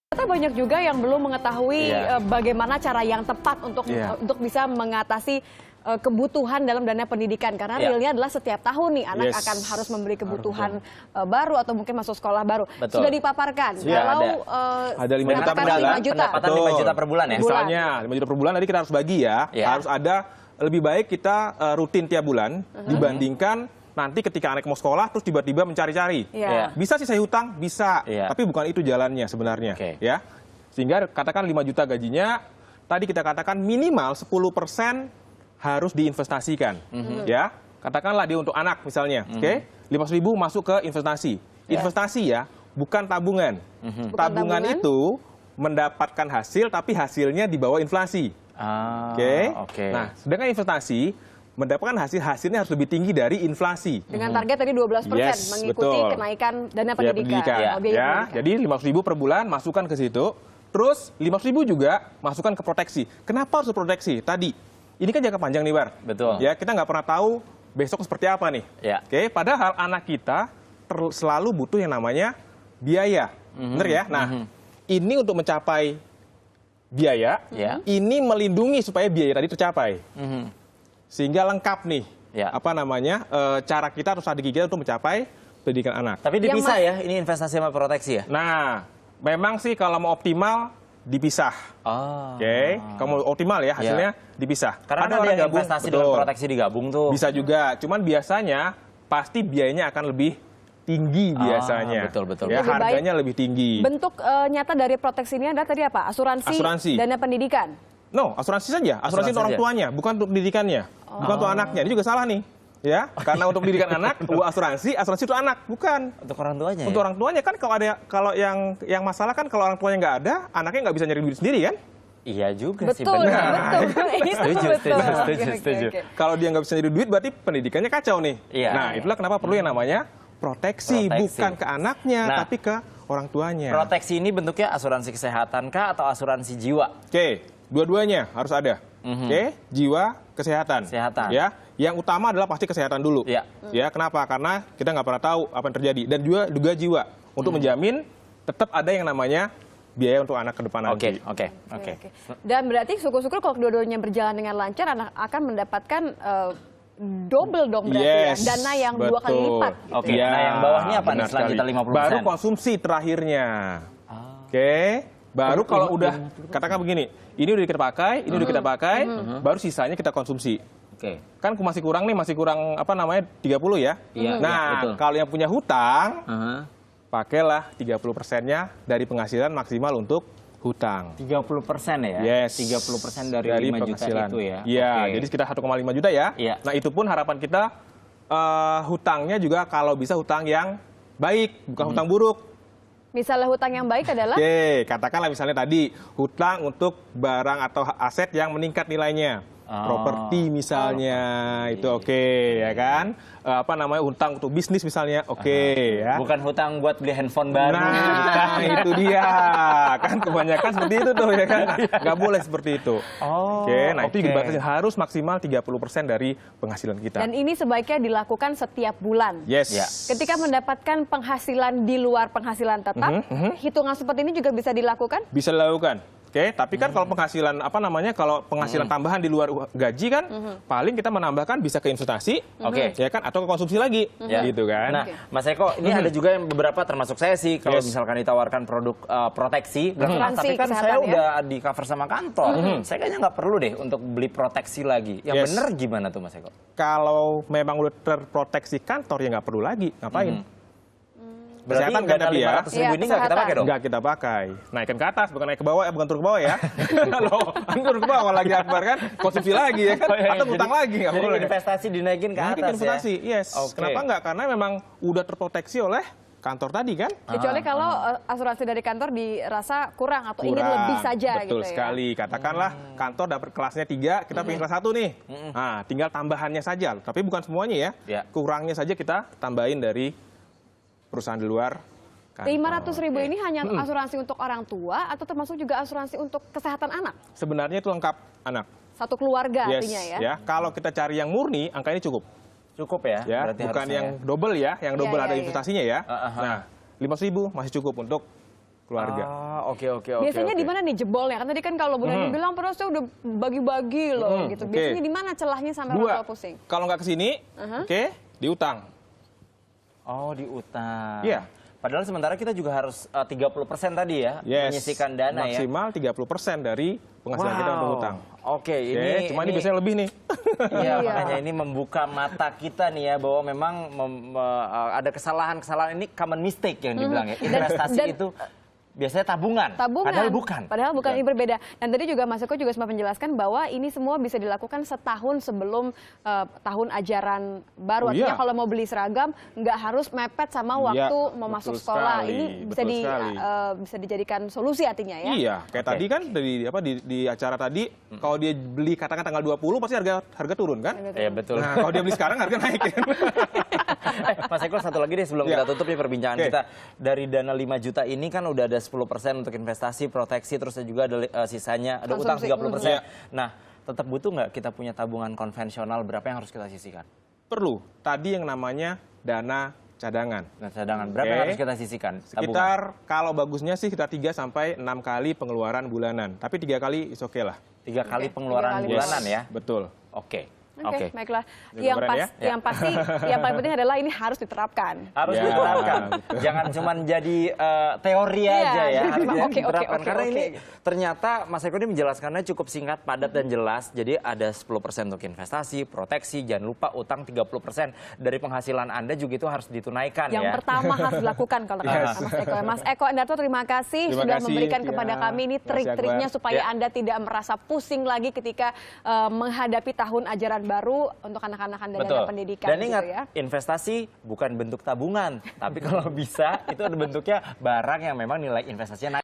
Ternyata banyak juga yang belum mengetahui bagaimana cara yang tepat untuk bisa mengatasi kebutuhan dalam dana pendidikan, karena realnya adalah setiap tahun nih anak akan harus membeli kebutuhan baru atau mungkin masuk sekolah baru. Sudah dipaparkan kalau ada 5 juta per bulan, pendapatan 5 juta per bulan ya. Misalnya 5 juta per bulan, tadi kita harus bagi ya. Harus ada, lebih baik kita rutin tiap bulan dibandingkan nanti ketika anak mau sekolah terus tiba-tiba mencari-cari. Bisa sih saya hutang, bisa, tapi bukan itu jalannya sebenarnya. Ya, sehingga katakan 5 juta gajinya, tadi kita katakan minimal 10% harus diinvestasikan. Ya, katakanlah dia untuk anak misalnya, 500.000 masuk ke investasi. Investasi ya, bukan tabungan. Tabungan itu mendapatkan hasil, tapi hasilnya di bawah inflasi. Nah, sedangkan investasi mendapatkan hasilnya harus lebih tinggi dari inflasi. Dengan target tadi 12%, mengikuti kenaikan dana pendidikan. Jadi 500.000 per bulan masukkan ke situ, terus 500.000 juga masukkan ke proteksi. Kenapa harus proteksi? Tadi, ini kan jangka panjang nih, Bar. Betul. Ya, kita nggak pernah tahu besok seperti apa nih. Padahal anak kita selalu butuh yang namanya biaya. Bener ya? Nah, ini untuk mencapai biaya, ini melindungi supaya biaya tadi tercapai. Sehingga lengkap nih, cara kita atau strategi kita untuk mencapai pendidikan anak. Tapi dipisah ya, ini investasi sama proteksi ya? Nah, memang sih kalau mau optimal, dipisah. Kalau mau optimal ya, hasilnya dipisah. Karena ada yang investasi dengan proteksi digabung tuh. Bisa juga, cuman biasanya pasti biayanya akan lebih tinggi biasanya. Betul. Ya, harganya lebih tinggi. Bentuk nyata dari proteksi ini adalah tadi apa? Asuransi. Dana pendidikan. No, asuransi saja. Asuransi untuk orang tuanya, bukan untuk pendidikannya. Bukan untuk anaknya. Ini juga salah nih. Ya, karena untuk pendidikan anak, asuransi untuk anak, bukan. Untuk orang tuanya. Untuk orang tuanya kan kalau yang masalah kan kalau orang tuanya nggak ada, anaknya nggak bisa nyari duit sendiri kan? Iya juga sih. Betul. Setuju. Kalau dia nggak bisa nyari duit, berarti pendidikannya kacau nih. Nah, itulah kenapa perlu yang namanya proteksi. Bukan ke anaknya, tapi ke orang tuanya. Proteksi ini bentuknya asuransi kesehatan kah atau asuransi jiwa? Dua-duanya harus ada. Jiwa, kesehatan. Ya, yang utama adalah pasti kesehatan dulu. Ya, kenapa? Karena kita nggak pernah tahu apa yang terjadi. Dan juga jiwa untuk menjamin tetap ada yang namanya biaya untuk anak ke depan nanti. Dan berarti syukur-syukur kalau kedua-duanya berjalan dengan lancar, anak akan mendapatkan double dong berarti ya, dana yang 2 kali lipat. Nah yang bawahnya apa nih selanjutnya 50%? Baru konsumsi terakhirnya. Baru kalau udah, katakan begini, ini udah kita pakai, ini udah kita pakai, baru sisanya kita konsumsi. Kan masih kurang 30 ya. Nah, kalau yang punya hutang, pakailah 30%-nya dari penghasilan maksimal untuk hutang. 30% ya? 30% dari 5 juta itu ya? Iya, jadi sekitar 1,5 juta ya. Nah, itu pun harapan kita hutangnya juga kalau bisa hutang yang baik, bukan hutang buruk. Misalnya hutang yang baik adalah? Katakanlah misalnya tadi, hutang untuk barang atau aset yang meningkat nilainya. Properti misalnya, itu ya kan? Hutang untuk bisnis misalnya, ya. Bukan hutang buat beli handphone baru. Nah, itu dia. Kan kebanyakan seperti itu tuh, ya kan? Nggak boleh seperti itu. Nah itu juga harus maksimal 30% dari penghasilan kita. Dan ini sebaiknya dilakukan setiap bulan. Ketika mendapatkan penghasilan di luar penghasilan tetap, hitungan seperti ini juga bisa dilakukan? Bisa dilakukan. Tapi kan kalau penghasilan kalau penghasilan tambahan di luar gaji kan paling kita menambahkan bisa ke investasi, ya kan, atau ke konsumsi lagi, gitu kan. Nah, Mas Eko, ini ada juga yang beberapa termasuk saya sih kalau misalkan ditawarkan produk proteksi, tapi kan saya udah di cover sama kantor, saya kayaknya nggak perlu deh untuk beli proteksi lagi. Yang bener gimana tuh Mas Eko? Kalau memang udah terproteksi kantor ya nggak perlu lagi, ngapain? Berarti dana 500.000 ini nggak kita pakai dong? Nggak kita pakai. Naikkan ke atas, bukan naik ke bawah, bukan turun ke bawah ya. Kalau turun ke bawah lagi Akbar kan, konsumsi lagi ya kan, atau hutang lagi. Nggak boleh. Jadi investasi dinaikin ke atas investasi, Kenapa nggak? Karena memang udah terproteksi oleh kantor tadi kan. Kecuali kalau asuransi dari kantor dirasa kurang atau ingin lebih saja. Betul sekali. Katakanlah kantor dapat kelasnya 3, kita pengen kelas 1 nih. Nah, tinggal tambahannya saja. Tapi bukan semuanya ya. Kurangnya saja kita tambahin dari perusahaan di luar. 500.000 ini hanya asuransi untuk orang tua atau termasuk juga asuransi untuk kesehatan anak? Sebenarnya itu lengkap anak. Satu keluarga artinya ya? Kalau kita cari yang murni, angka ini cukup. Cukup ya? Bukan yang double ya, yang double ada investasinya ya. Nah, 500.000 masih cukup untuk keluarga. Biasanya di mana nih jebolnya? Kan tadi kan kalau Bu Nani bilang padahal saya udah bagi-bagi loh gitu. Biasanya di mana celahnya sampai orang tua pusing? Kalau nggak ke sini, diutang. Oh, diutang. Iya. Padahal sementara kita juga harus 30% tadi ya, menyisihkan dana maksimal ya. Maksimal 30% dari penghasilan kita untuk utang. Oke, ini cuma ini biasanya lebih nih. Iya, makanya ini membuka mata kita nih ya bahwa memang ada kesalahan-kesalahan ini common mistake yang dibilang ya. Investasi itu biasanya tabungan. Padahal bukan, ini berbeda. Dan tadi juga Mas Eko juga sempat menjelaskan bahwa ini semua bisa dilakukan setahun sebelum tahun ajaran baru. Artinya kalau mau beli seragam nggak harus mepet sama waktu mau masuk sekolah. Ini bisa dijadikan solusi artinya ya. Iya, kayak tadi kan di acara tadi kalau dia beli katakan tanggal 20 pasti harga turun kan? Iya, betul. Nah, kalau dia beli sekarang harga naik. Mas Eko, satu lagi deh sebelum kita tutup nih perbincangan kita. Dari dana 5 juta ini kan udah ada 10% untuk investasi, proteksi, terus juga ada sisanya, ada utang 30%. Nah, tetap butuh nggak kita punya tabungan konvensional, berapa yang harus kita sisihkan? Perlu. Tadi yang namanya dana cadangan. Nah, cadangan. Berapa yang harus kita sisihkan? Sekitar kalau bagusnya sih kita 3 sampai 6 kali pengeluaran bulanan. Tapi 3 kali is oke lah. 3 kali pengeluaran bulanan ya? Betul. Oke, baiklah. Yang pasti yang paling penting adalah ini harus diterapkan. Harus diterapkan. Jangan cuma jadi teori aja ya. Harus diterapkan. Karena ini ternyata Mas Eko ini menjelaskannya cukup singkat, padat dan jelas. Jadi ada 10% untuk investasi, proteksi, jangan lupa utang 30% dari penghasilan Anda juga itu harus ditunaikan ya. Yang pertama harus dilakukan kalau kata Mas Eko. Mas Eko Endarto, terima kasih sudah memberikan kepada kami ini trik-triknya supaya Anda tidak merasa pusing lagi ketika menghadapi tahun ajaran baru untuk anak-anak Anda dalam pendidikan. Dan ingat, gitu ya. investasi bukan bentuk tabungan, tapi kalau bisa itu ada bentuknya barang yang memang nilai investasinya naik.